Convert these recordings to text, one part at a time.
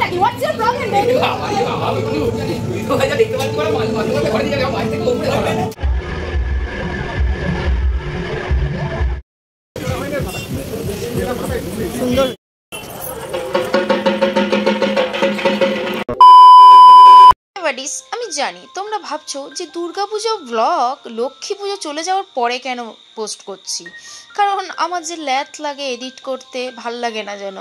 What's your problem, baby? আমি জানি তোমরা ভাবছো যে দুর্গাপূজা ব্লগ লক্ষ্মী পুজো চলে যাওয়ার পরে কেন পোস্ট করছি, কারণ আমার যে ল্যাথ লাগে এডিট করতে, ভাল লাগে না যেন।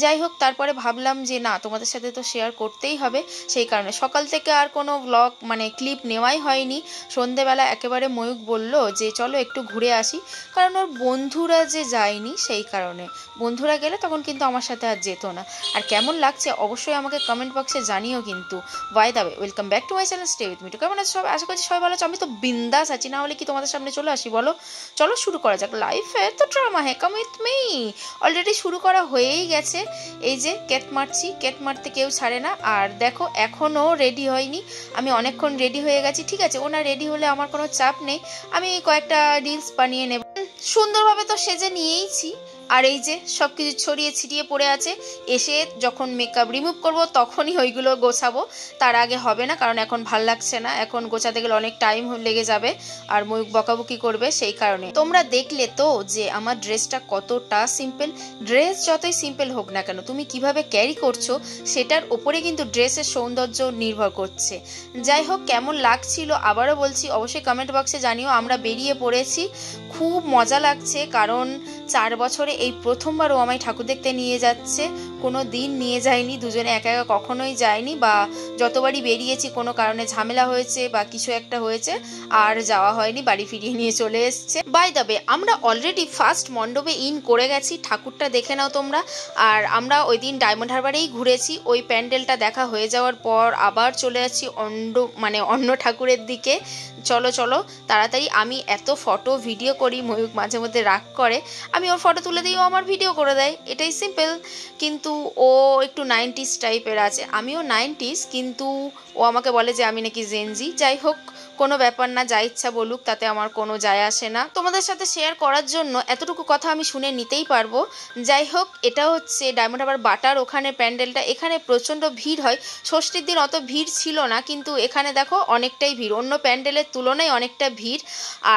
যাই হোক, তারপরে ভাবলাম যে না, তোমাদের সাথে তো শেয়ার করতেই হবে, সেই কারণে সকাল থেকে আর কোনো ব্লগ মানে ক্লিপ নেওয়াই হয়নি। সন্ধেবেলা একেবারে ময়ূক বলল যে চলো একটু ঘুরে আসি, কারণ ওর বন্ধুরা যে যায়নি সেই কারণে। বন্ধুরা গেলে তখন কিন্তু আমার সাথে আর যেত না। আর কেমন লাগছে অবশ্যই আমাকে কমেন্ট বক্সে জানিও কিন্তু। By the way, welcome back to my channel stay with me too. কেমন আছে সবাই? আশা করছি সবাই ভালো আছে। আমি তো বিন্দাস আছি, না হলে কি তোমাদের সামনে চলে আসি বলো? চলো শুরু করা যাক। লাইফে তো ড্রামা হ্যাঁ, কাম উইথ মি। অলরেডি শুরু করা হয়েই গেছে। এই যে কেট মারছি, কেট মারতে কেউ ছাড়ে না। আর দেখো এখনও রেডি হয়নি, আমি অনেকক্ষণ রেডি হয়ে গেছি। ঠিক আছে, ওনা রেডি হলে আমার কোনো চাপ নেই, আমি কয়েকটা রিলস বানিয়ে নেব। সুন্দরভাবে তো সেজে নিয়েইছি। আর এই যে সব কিছু ছড়িয়ে ছিটিয়ে পড়ে আছে, এসে যখন মেকআপ রিমুভ করব তখনই ওইগুলো গোছাবো, তার আগে হবে না, কারণ এখন ভাল লাগছে না, এখন গোছাতে গেলে অনেক টাইম লেগে যাবে আর ময়ূক বকাবকি করবে, সেই কারণে। তোমরা দেখলে তো যে আমার ড্রেসটা কতটা সিম্পল। ড্রেস যতই সিম্পল হোক না কেন, তুমি কিভাবে ক্যারি করছো সেটার ওপরে কিন্তু ড্রেসের সৌন্দর্য নির্ভর করছে। যাই হোক, কেমন লাগছিল আবারও বলছি, অবশ্যই কমেন্ট বক্সে জানিও। আমরা বেরিয়ে পড়েছি, খুব মজা লাগছে, কারণ 4 বছরে এই প্রথমবার ও আমায় ঠাকুর দেখতে নিয়ে যাচ্ছে। কোনো দিন নিয়ে যায়নি, দুজনে একা একা কখনোই যায়নি, বা যতবারই বেরিয়েছি কোনো কারণে ঝামেলা হয়েছে বা কিছু একটা হয়েছে আর যাওয়া হয়নি, বাড়ি ফিরিয়ে নিয়ে চলে এসছে। বাই দ্য ওয়ে, আমরা অলরেডি ফার্স্ট মণ্ডপে ইন করে গেছি, ঠাকুরটা দেখে নাও তোমরা। আর আমরা ওই দিন ডায়মন্ড হারবারেই ঘুরেছি, ওই প্যান্ডেলটা দেখা হয়ে যাওয়ার পর আবার চলে যাচ্ছি অন্য ঠাকুরের দিকে। চলো চলো তাড়াতাড়ি। আমি এত ফটো ভিডিও করি, ময়ূক মাঝে মধ্যে রাগ করে, আমি ওর ফটো তুলে দিই, ও আমার ভিডিও করে দেয়, এটাই সিম্পল। কিন্তু ও একটু 90s টাইপের আছে, আমিও 90s, কিন্তু ও আমাকে বলে যে আমি নাকি জেনজি। যাই হোক, কোনো ব্যাপার না, যা ইচ্ছা বলুক, তাতে আমার কোনো যায় আসে না। তোমাদের সাথে শেয়ার করার জন্য এতটুকু কথা আমি শুনে নিতেই পারবো। যাই হোক, এটা হচ্ছে ডায়মন্ড হারবার বাটার ওখানে প্যান্ডেলটা। এখানে প্রচণ্ড ভিড় হয়, ষষ্ঠীর দিন অত ভিড় ছিল না, কিন্তু এখানে দেখো অনেকটাই ভিড়, অন্য প্যান্ডেলের তুলনায় অনেকটা ভিড়।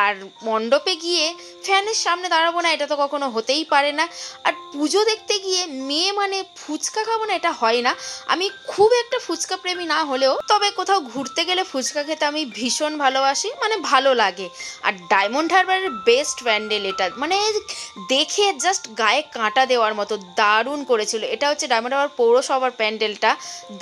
আর মণ্ডপে গিয়ে ফ্যানের সামনে দাঁড়াবো না, এটা তো কখনো হতেই পারে না। আর পুজো দেখতে গিয়ে মেয়ে মানে ফুচকা খাবো না, এটা হয় না। আমি খুব একটা ফুচকা প্রেমী না হলেও, তবে কোথাও ঘুরতে গেলে ফুচকা খেতে আমি ভীষণ ভালোবাসি, মানে ভালো লাগে। আর ডায়মন্ড হারবারের বেস্ট প্যান্ডেল এটা, মানে দেখে জাস্ট গায়ে কাঁটা দেওয়ার মতো দারুণ করেছিল। এটা হচ্ছে ডায়মন্ড হারবার পৌরসভার প্যান্ডেলটা,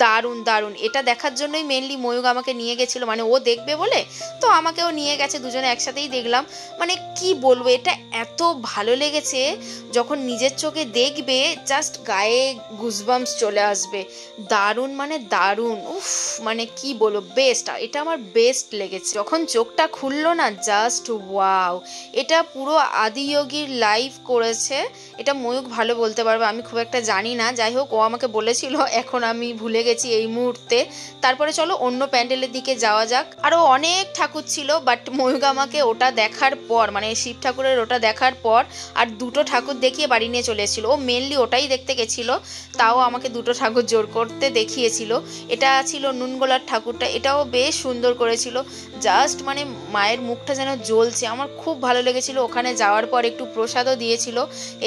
দারুণ দারুণ। এটা দেখার জন্যই মেনলি ময়ূক আমাকে নিয়ে গেছিলো, মানে ও দেখবে বলে তো আমাকেও নিয়ে গেছে, দুজনে একসাথেই দেখলাম। মানে কি বলবো, এটা এত ভালো লেগেছে, যখন নিজের চোখে দেখবে জাস্ট গায়ে গুজবাম্পস চলে আসবে। দারুণ মানে দারুণ, উফ, মানে কি বলবো, বেস্ট। এটা আমার বেস্ট লেগেছে, যখন চোখটা খুললো না, জাস্ট ওয়াও। এটা পুরো আদিযোগীর লাইভ করেছে, এটা ময়ূক ভালো বলতে পারবে, আমি খুব একটা জানি না। যাই হোক, ও আমাকে বলেছিল, এখন আমি ভুলে গেছি এই মুহূর্তে। তারপরে চলো অন্য প্যান্ডেলের দিকে যাওয়া যাক। আরও অনেক ঠাকুর ছিল, বাট ময়ূক আমাকে ওটা দেখার পর, মানে শিব ঠাকুরের ওটা দেখার পর আর দুটো ঠাকুর দেখিয়ে বাড়ি নিয়ে চলে এসেছিলো। ও মেনলি ওটাই দেখতে গেছিলো, তাও আমাকে দুটো ঠাকুর জোর করতে দেখিয়েছিল। এটা ছিল নুনগোলার ঠাকুরটা, এটাও বেশ সুন্দর করেছিল, জাস্ট মানে মায়ের মুখটা যেন জ্বলছে, আমার খুব ভালো লেগেছিল। ওখানে যাওয়ার পর একটু প্রসাদও দিয়েছিল,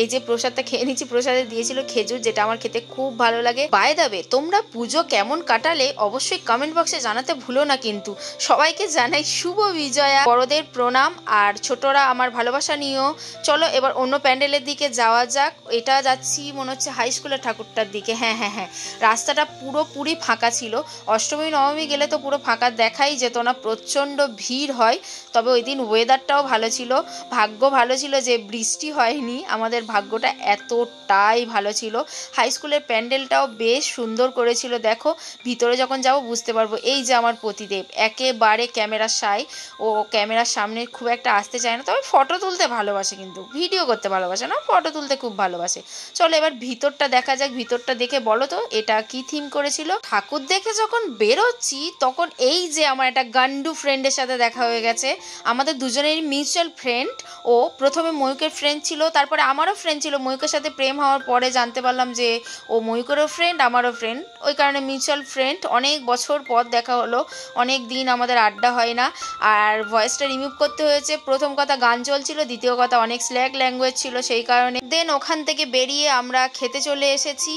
এই যে প্রসাদটা খেয়ে নিচ্ছি, প্রসাদে দিয়েছিল খেজুর, যেটা আমার খেতে খুব ভালো লাগে। বাই দ্য ওয়ে, তোমরা পুজো কেমন কাটালে অবশ্যই কমেন্ট বক্সে জানাতে ভুলো না কিন্তু। সবাইকে জানাই শুভ বিজয়া, বড়দের প্রণাম, আর ছোটরা আমার ভালোবাসা নিও। চলো এবার অন্য প্যান্ডেলের দিকে যাওয়া যাক। এটা যাচ্ছি মনে হচ্ছে হাই স্কুলের ঠাকুরটার দিকে। হ্যাঁ হ্যাঁ হ্যাঁ, রাস্তাটা পুরোপুরি ফাঁকা ছিল, অষ্টমী নবমী গেলে তো পুরো ফাঁকা দেখাই যেত না, প্রচণ্ড ভিড় হয়। তবে ওই দিন ওয়েদারটাও ভালো ছিল, ভাগ্য ভালো ছিল যে বৃষ্টি হয়নি, আমাদের ভাগ্যটা এতটাই ভালো ছিল। হাই স্কুলের প্যান্ডেলটাও বেশ সুন্দর করেছিল, দেখো ভিতরে যখন যাব বুঝতে পারবো। এই যে আমার পতিদেব, একেবারে ক্যামেরা শাই, ও ক্যামেরার সামনে খুব একটা আসতে চায় না, তবে ফটো তুলতে ভালোবাসে, কিন্তু ভিডিও করতে ভালোবাসে না, ফটো তুলতে খুব ভালোবাসে। চলো এবার ভিতরটা দেখা দেখা যাক ভিতরটা দেখে। বলো তো এটা কি থিম করেছিল। ঠাকুর দেখে যখন বেরোচ্ছি তখন এই যে আমার একটা গান্ডু ফ্রেন্ডের সাথে দেখা হয়ে গেছে। আমাদের দুজনেরই মিউচুয়াল ফ্রেন্ড। ও প্রথমে ময়ূকের ফ্রেন্ড ছিল, তারপরে আমারও ফ্রেন্ড ছিল। ময়ূকের সাথে প্রেম হওয়ার পরে জানতে পারলাম যে ও ময়ূকেরও ফ্রেন্ড, আমারও ফ্রেন্ড। ওই কারণে মিউচুয়াল ফ্রেন্ড। অনেক বছর পর দেখা হলো, অনেক দিন আমাদের আড্ডা হয় না। আর ভয়েসটা রিমুভ করতে হয়েছে। প্রথম কথা গান চলছিল, দ্বিতীয় কথা অনেক স্ল্যাগ ল্যাঙ্গুয়েজ ছিল, সেই কারণে। দেন ওখান থেকে বেরিয়ে আমরা খেতে চলে এসেছি।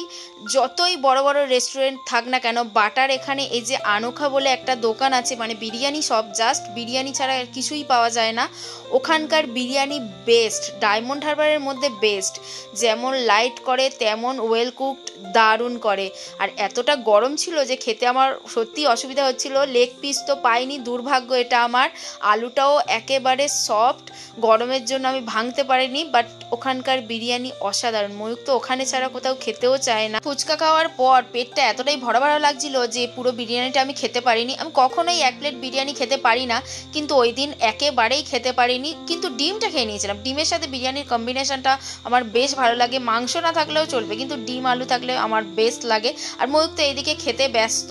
যতই বড় বড় রেস্টুরেন্ট থাক না কেন, বাটার এখানে এই যে আনোখা বলে একটা দোকান আছে, মানে বিরিয়ানি শপ, জাস্ট বিরিয়ানি ছাড়া আর কিছুই পাওয়া যায় না। ওখানকার বিরিয়ানি বেস্ট, ডায়মন্ড হারবারের মধ্যে বেস্ট। যেমন লাইট করে তেমন ওয়েল কুকড, দারুণ করে। আর এতটা গরম ছিল যে খেতে আমার সত্যি অসুবিধা হচ্ছিল। লেগ পিস তো পাইনি, দুর্ভাগ্য এটা আমার। আলুটাও একেবারে সফট, গরমের জন্য আমি ভাঙতে পারিনি। বাট ওখানকার বিরিয়ানি অসাধারণ। ময়ূক তো ওখানে ছাড়া কোথাও খেতেও চায় না। ফুচকা খাওয়ার পর পেটটা এতটাই ভরা ভরা লাগছিল যে পুরো বিরিয়ানিটা আমি খেতে পারিনি। আমি কখনোই এক প্লেট বিরিয়ানি খেতে পারি না, কিন্তু ওই দিন একেবারেই খেতে পারিনি। কিন্তু ডিমটা খেয়ে নিয়েছিলাম। ডিমের সাথে বিরিয়ানির কম্বিনেশনটা আমার বেশ ভালো লাগে। মাংস না থাকলেও চলবে, কিন্তু ডিম আলু থাকলে আমার বেস্ট লাগে। আর ময়ূক তো এইদিকে খেতে ব্যস্ত,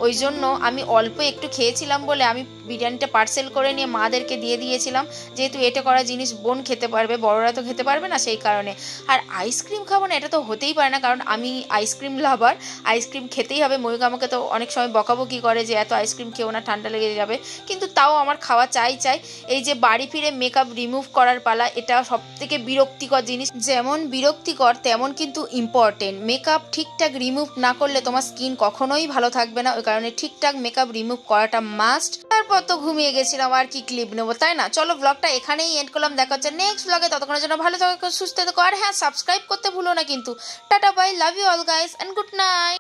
ওই জন্য আমি অল্প একটু খেয়েছিলাম বলে আমি বিরিয়ানিটা পার্সেল করে নিয়ে মাদেরকে দিয়ে দিয়েছিলাম, যেহেতু এটা করা জিনিস বোন খেতে পারবে, বড়রা তো খেতে পারবে না, সেই কারণে। আর আইসক্রিম খাবো না এটা তো হতেই পারে না, কারণ আমি আইসক্রিম লাভার, আইসক্রিম খেতেই হবে। ময়ূক আমাকে তো অনেক সময় বকাবকি করে যে এত আইসক্রিম খেও না, ঠান্ডা লেগে যাবে, কিন্তু তাও আমার খাওয়া চাই। এই যে বাড়ি ফিরে মেকআপ রিমুভ করার পালা, এটা সব থেকে বিরক্তিকর জিনিস। যেমন বিরক্তিকর তেমন কিন্তু ইম্পর্টেন্ট। মেকআপ ঠিকঠাক রিমুভ না করলে তোমার স্কিন কখনোই ভালো থাকবে না, ওই কারণে ঠিকঠাক মেকআপ রিমুভ করাটা মাস্ট। তারপর তো ঘুমিয়ে গেছিলাম, আর কি ক্লিপ নেবো, তাই না? চলো ব্লগটা এখানেই এন্ড করলাম, দেখা হচ্ছে নেক্সট ব্লগে। ততক্ষণের জন্য ভালো থাকো, সুস্থ থাকো, আর হ্যাঁ সাবস্ক্রাইব করতে ভুলো না কিন্তু। Tata bye, love you all guys, and good night.